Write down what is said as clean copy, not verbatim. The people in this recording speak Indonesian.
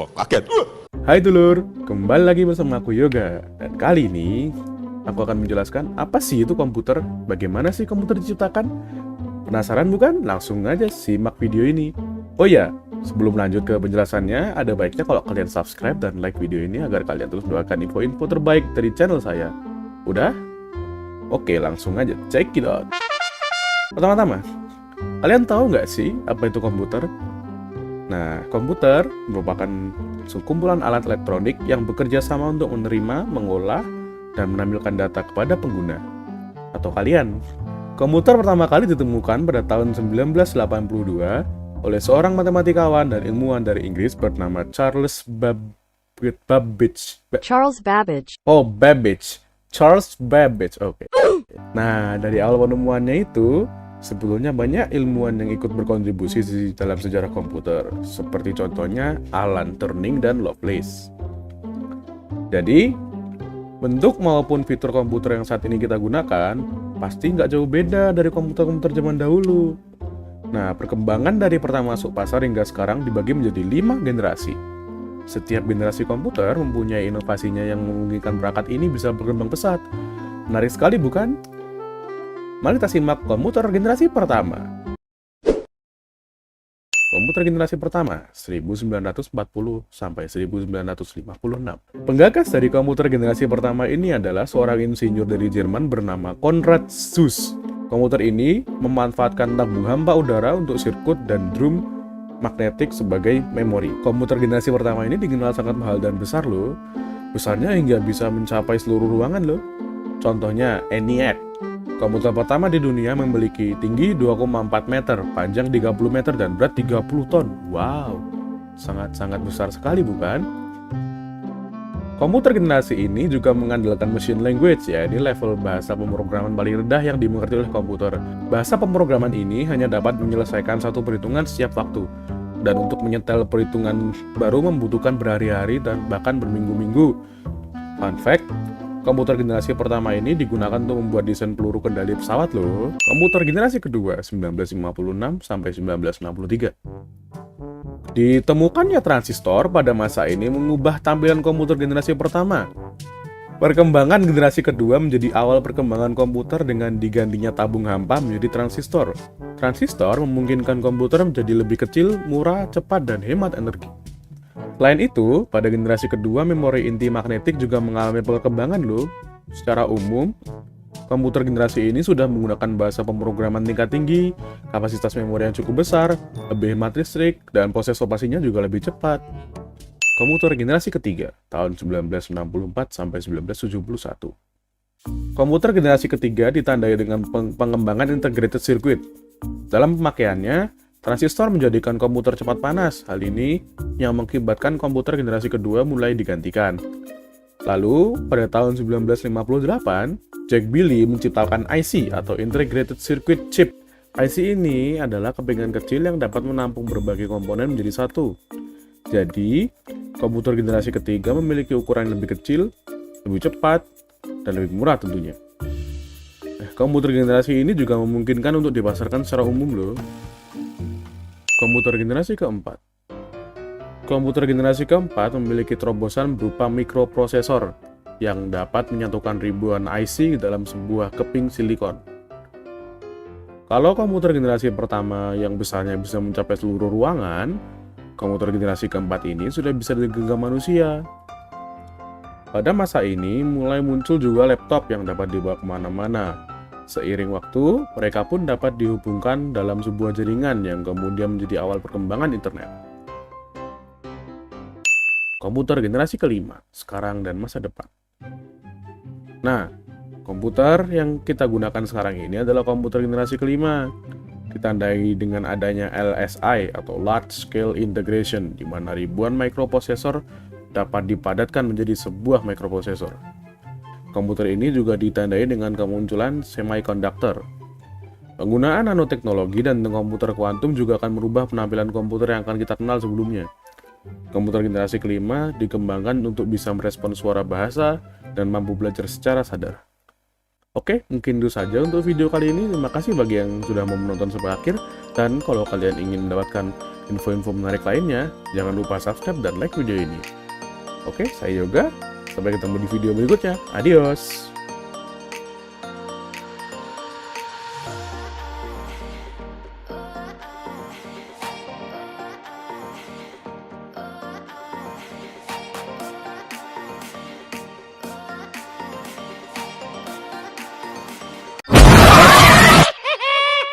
Wah, kaget. Hai dulur, kembali lagi bersama aku Yoga. Dan kali ini aku akan menjelaskan apa sih itu komputer, bagaimana sih komputer diciptakan. Penasaran bukan? Langsung aja simak video ini. Oh ya, sebelum lanjut ke penjelasannya, ada baiknya kalau kalian subscribe dan like video ini agar kalian terus mendapatkan info-info terbaik dari channel saya. Udah? Oke, langsung aja check it out. Pertama-tama, kalian tahu nggak sih apa itu komputer? Nah, komputer merupakan sekumpulan alat elektronik yang bekerja sama untuk menerima, mengolah, dan menampilkan data kepada pengguna atau kalian. Komputer pertama kali ditemukan pada tahun 1982 oleh seorang matematikawan dan ilmuwan dari Inggris bernama Charles Babbage. Charles Babbage. Oke. Nah, dari awal penemuannya itu, sebelumnya banyak ilmuwan yang ikut berkontribusi di dalam sejarah komputer, seperti contohnya Alan Turing dan Lovelace. Jadi, bentuk maupun fitur komputer yang saat ini kita gunakan pasti nggak jauh beda dari komputer-komputer zaman dahulu. Nah, perkembangan dari pertama masuk pasar hingga sekarang dibagi menjadi 5 generasi. Setiap generasi komputer mempunyai inovasinya yang memungkinkan perangkat ini bisa berkembang pesat. Menarik sekali bukan? Mari kita simak komputer generasi pertama. Komputer generasi pertama, 1940 sampai 1956. Penggagas dari komputer generasi pertama ini adalah seorang insinyur dari Jerman bernama Konrad Zuse. Komputer ini memanfaatkan tabung hampa udara untuk sirkuit dan drum magnetik sebagai memori. Komputer generasi pertama ini dikenal sangat mahal dan besar loh. Besarnya hingga bisa mencapai seluruh ruangan loh. Contohnya ENIAC. Komputer pertama di dunia memiliki tinggi 2,4 meter, panjang 30 meter, dan berat 30 ton. Wow, sangat-sangat besar sekali bukan? Komputer generasi ini juga mengandalkan machine language, yaitu level bahasa pemrograman paling rendah yang dimengerti oleh komputer. Bahasa pemrograman ini hanya dapat menyelesaikan satu perhitungan setiap waktu, dan untuk menyetel perhitungan baru membutuhkan berhari-hari dan bahkan berminggu-minggu. Fun fact, komputer generasi pertama ini digunakan untuk membuat desain peluru kendali pesawat loh. Komputer generasi kedua, 1956 sampai 1963. Ditemukannya transistor pada masa ini mengubah tampilan komputer generasi pertama. Perkembangan generasi kedua menjadi awal perkembangan komputer dengan digantinya tabung hampa menjadi transistor. Transistor memungkinkan komputer menjadi lebih kecil, murah, cepat, dan hemat energi. Selain itu, pada generasi kedua memori inti magnetik juga mengalami perkembangan loh. Secara umum, komputer generasi ini sudah menggunakan bahasa pemrograman tingkat tinggi, kapasitas memori yang cukup besar, lebih hemat listrik, dan proses operasinya juga lebih cepat. Komputer generasi ketiga, tahun 1964 sampai 1971. Komputer generasi ketiga ditandai dengan pengembangan integrated circuit. Dalam pemakaiannya, transistor menjadikan komputer cepat panas. Hal ini yang mengakibatkan komputer generasi kedua mulai digantikan. Lalu, pada tahun 1958, Jack Billy menciptakan IC atau Integrated Circuit Chip. IC ini adalah kepingan kecil yang dapat menampung berbagai komponen menjadi satu. Jadi, komputer generasi ketiga memiliki ukuran yang lebih kecil, lebih cepat, dan lebih murah tentunya. Komputer generasi ini juga memungkinkan untuk dipasarkan secara umum loh. Komputer generasi keempat. Komputer generasi keempat memiliki terobosan berupa mikroprosesor yang dapat menyatukan ribuan IC dalam sebuah keping silikon. Kalau komputer generasi pertama yang besarnya bisa mencapai seluruh ruangan, komputer generasi keempat ini sudah bisa digenggam manusia. Pada masa ini mulai muncul juga laptop yang dapat dibawa kemana-mana. Seiring waktu, mereka pun dapat dihubungkan dalam sebuah jaringan yang kemudian menjadi awal perkembangan internet. Komputer generasi kelima, sekarang dan masa depan. Nah, komputer yang kita gunakan sekarang ini adalah komputer generasi kelima. Ditandai dengan adanya LSI atau Large Scale Integration, di mana ribuan mikroprosesor dapat dipadatkan menjadi sebuah mikroprosesor. Komputer ini juga ditandai dengan kemunculan semiconductor. Penggunaan nanoteknologi dan komputer kuantum juga akan merubah penampilan komputer yang akan kita kenal sebelumnya. Komputer generasi kelima dikembangkan untuk bisa merespons suara bahasa dan mampu belajar secara sadar. Oke, mungkin itu saja untuk video kali ini. Terima kasih bagi yang sudah mau menonton sampai akhir. Dan kalau kalian ingin mendapatkan info-info menarik lainnya, jangan lupa subscribe dan like video ini. Oke, saya Yoga. Sampai ketemu di video berikutnya. Adios!